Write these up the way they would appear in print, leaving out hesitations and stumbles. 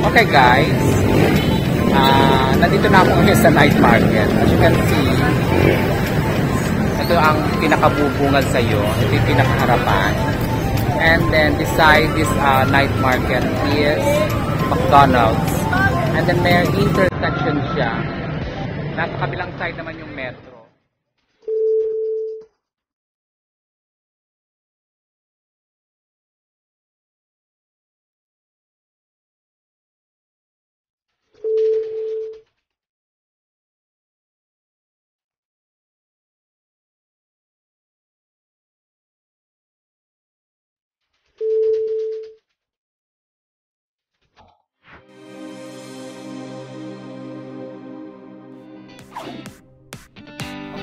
Okay guys, nandito na ako ngayon sa night market. As you can see, ito ang pinakabubungad sa iyo. Ito yung pinakaharapan. And then beside this night market is McDonald's. And then may intersection siya. Nasa kabilang side naman yung metro.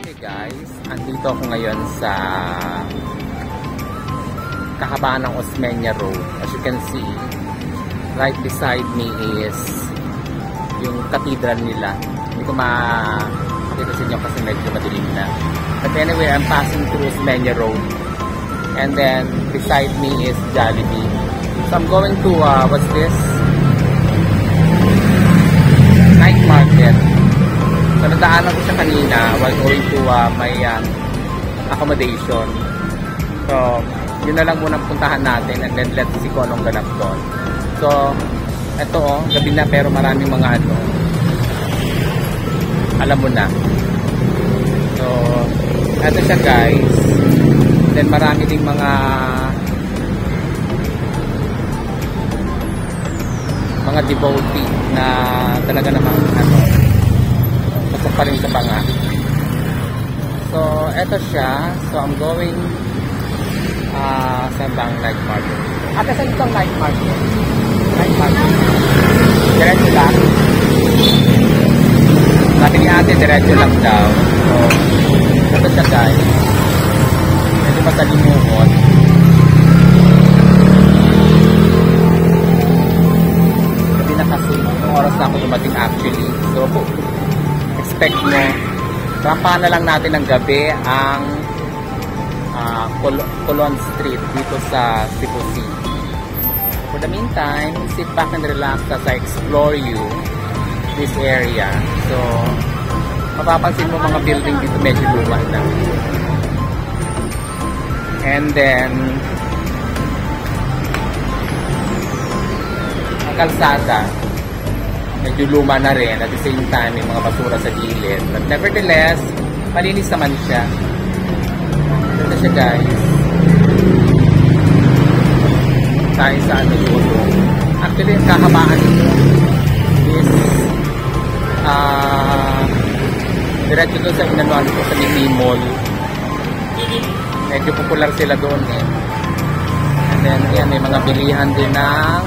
Okay guys, andito ako ngayon sa kahabaan ng Osmeña Road. As you can see, right beside me is yung cathedral nila. Hindi ko makita sa inyo kasi medyo madilim na. But anyway, I'm passing through Osmeña Road. And then beside me is Jollibee. So I'm going to, what's this? Night market. So nadaanan ko siya kanina while going to my accommodation. So yun na lang munang puntahan natin and then let's see kung anong ganap doon. So eto gabi na pero maraming mga alam mo na. So eto siya guys. Then marami ding mga devotee na talaga namang pasok pa rin sa banga. So eto siya. So I'm going sa bang night market. Saan itong night market? Night market. Diretso lang. Sabi ni ate, diretso lang daw. So eto siya guys. Medyo masalimuot. Sabi na kasi yung oras na ako dumating actually. So expect mo, rampahan na lang natin ng gabi ang Colon Street dito sa Cebu City. For the meantime, sit back and relax as I explore you this area. So mapapansin mo mga building dito medyo luma na. And then ang kalsada medyo luma na rin. At the same time may mga basura sa gilid, but nevertheless malinis naman siya. Ito siya guys, tayo sa dulo. Actually ang kahabaan nito is diretso doon sa inanuan ko sa Mini Mall. Medyo popular sila doon eh. And then ayan, may mga bilihan din ng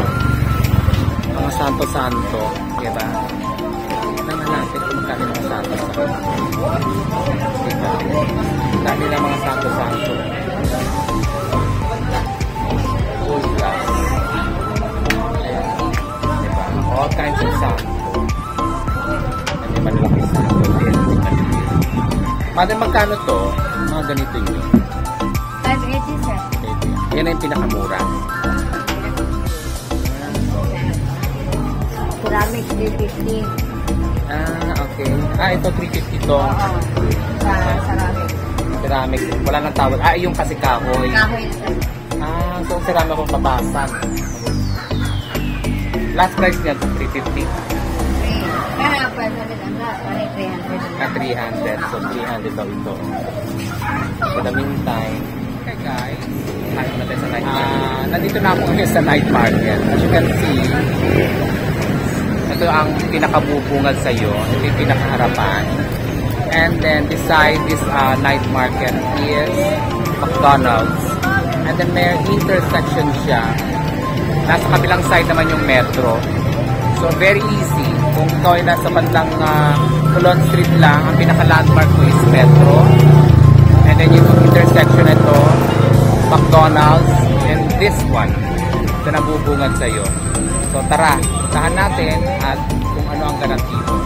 mga santo-santo, diba? Tingnan natin kung magkano mga santo-santo. Diba? Dami na mga santo-santo. Gold glass. Ayan. Diba? All kinds of santo. May malaki santo din. Mother, magkano to? Mga ganito yun. 580 sir. Yan ang pinakamura. Ceramic 350. Okay. Ito 350 to. Ceramic. Ceramic. Wala nang tawag. Yung kasi kahoy. Kahoy sir. So ceramic kung papasan. Last price niya to 350. Kaya pa sa Landa, 300. So 300 daw ito. For the meantime, okay guys, tayo na tayo sa night market. Nandito na ako ngayon sa night market. As you can see, ito ang pinakabubungad sa iyo. Ito yung pinakaharapan. And then beside this night market is McDonald's. And then may intersection siya. Nasa kabilang side naman yung metro. So very easy. Kung ikaw ay nasa bandang Colon Street lang, ang pinaka-landmark ko is metro. And then yung intersection ito, McDonald's, and this one, ito nabubungad sa iyo. So tara, puntahan natin at kung ano ang ganap dito.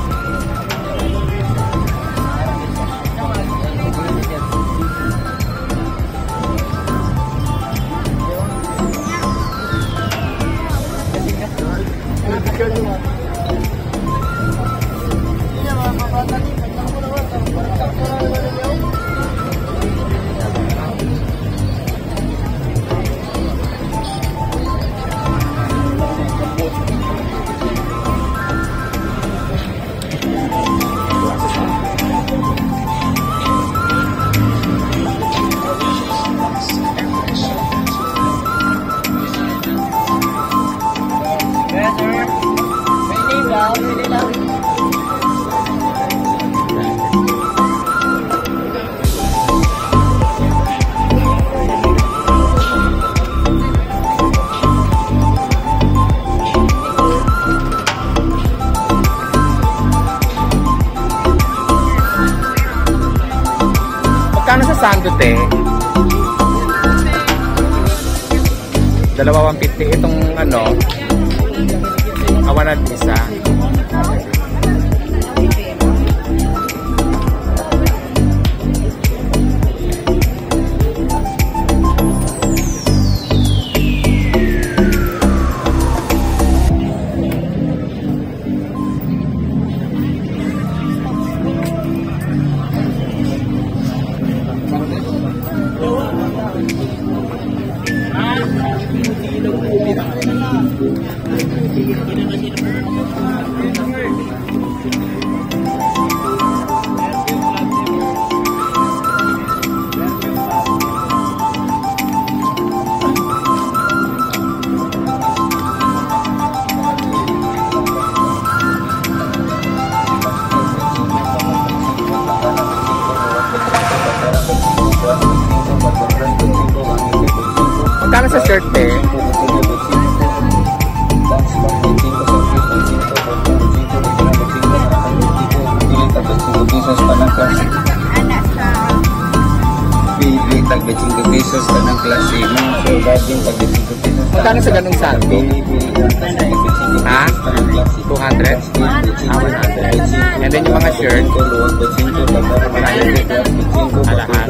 Magkano sa sandote? 250 itong ano, awanan isa. Magkano sa shirt eh? Pesos ka ng klase mo. Magkano sa ganung sando? Ha? 200? 100. And then yung mga shirt? Alahan.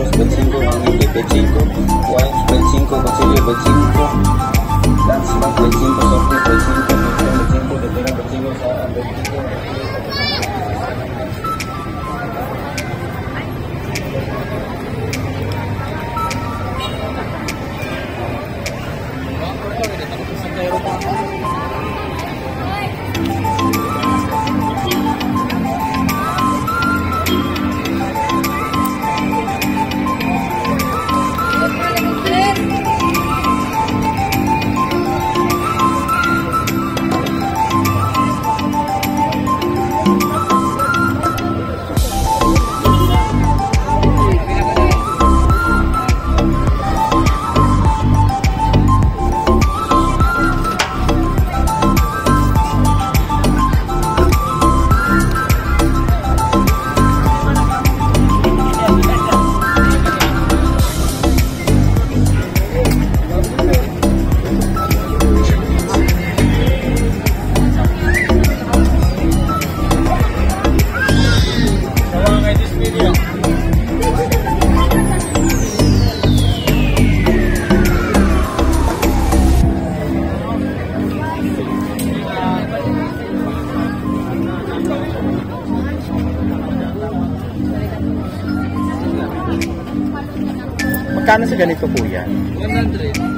Magkano sa ganito kuya? 100.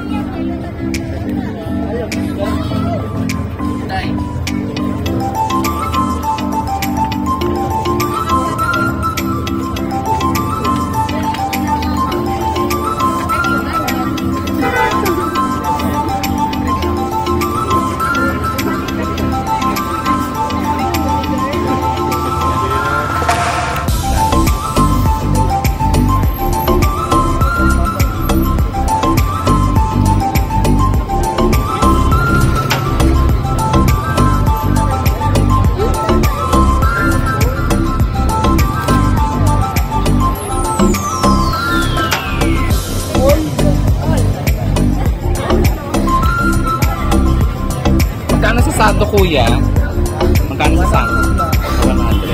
Sando kuya? Magkano sa sando? 100.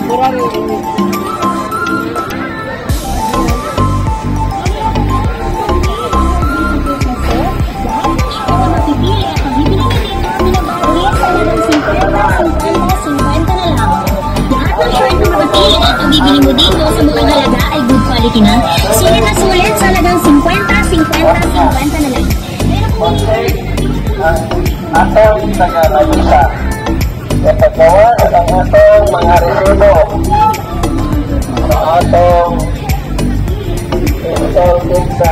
Bibili mo dito sa murang halaga ay good quality na. Sulit na sulit sa halagang 50 na lang. Atong taga-Layusa. Ipagawa ng atong mga resibo sa atong Intel Pizza.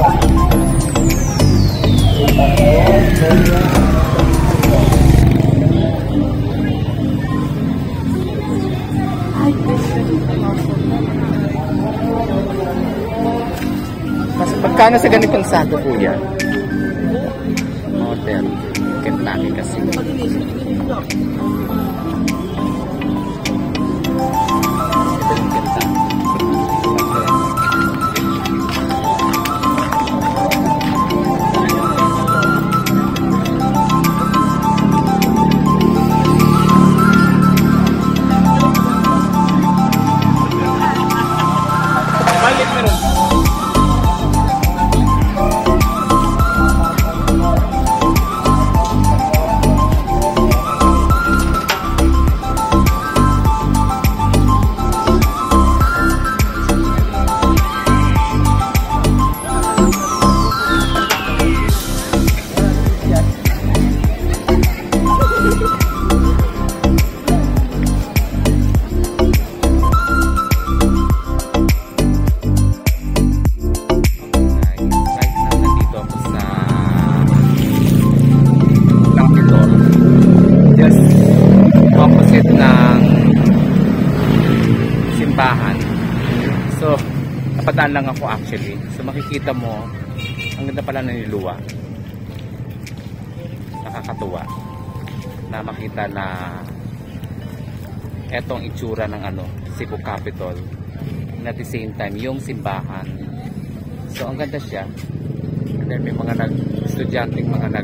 Mas pagkano sa ganitong sado, kuya? Hotel. Kentucky kasi. Ito yung Kentucky. Balik meron. So, napadaan lang ako actually. So, makikita mo, ang ganda pala ng Niluwa. Nakakatuwa na makita na etong itsura ng Cebu Capitol. And at the same time, yung simbahan. So, ang ganda siya. And then, may mga estudyanteng mga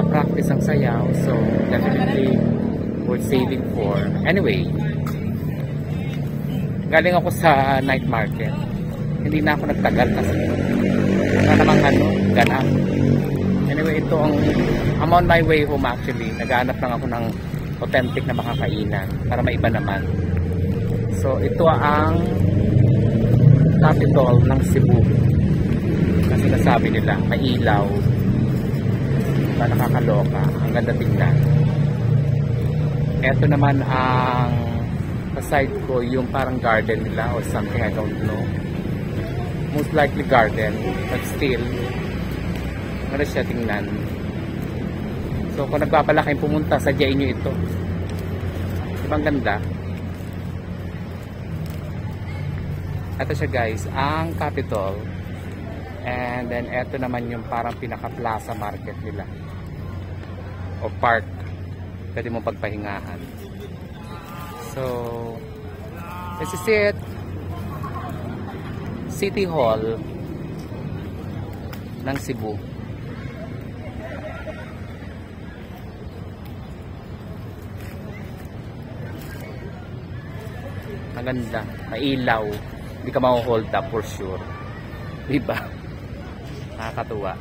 practice ang sayaw. So, definitely worth saving for. Anyway, galing ako sa night market. Hindi na ako nagtagal kasi wala namang ganap. Anyway, ito I'm on my way home actually. Naghahanap lang ako ng authentic na makakainan para maiba naman. So, ito ang Capitol ng Cebu. Kasi nasabi nila, mailaw. Diba, nakakaloka. Ang ganda tingnan. Ito naman ang aside ko yung parang garden nila or something, I don't know. Most likely garden, but still ano siya tingnan. So kung nagbabalak kayong pumunta, sadyain nyo ito. Ibang ganda. Ito siya guys, ang Capitol. And then ito naman yung parang pinaka plaza market nila o park, pwede mong pagpahingahan. So, this is it. City Hall ng Cebu. Maganda, mailaw. Hindi ka ma-hold up for sure. Diba? Nakakatuwa.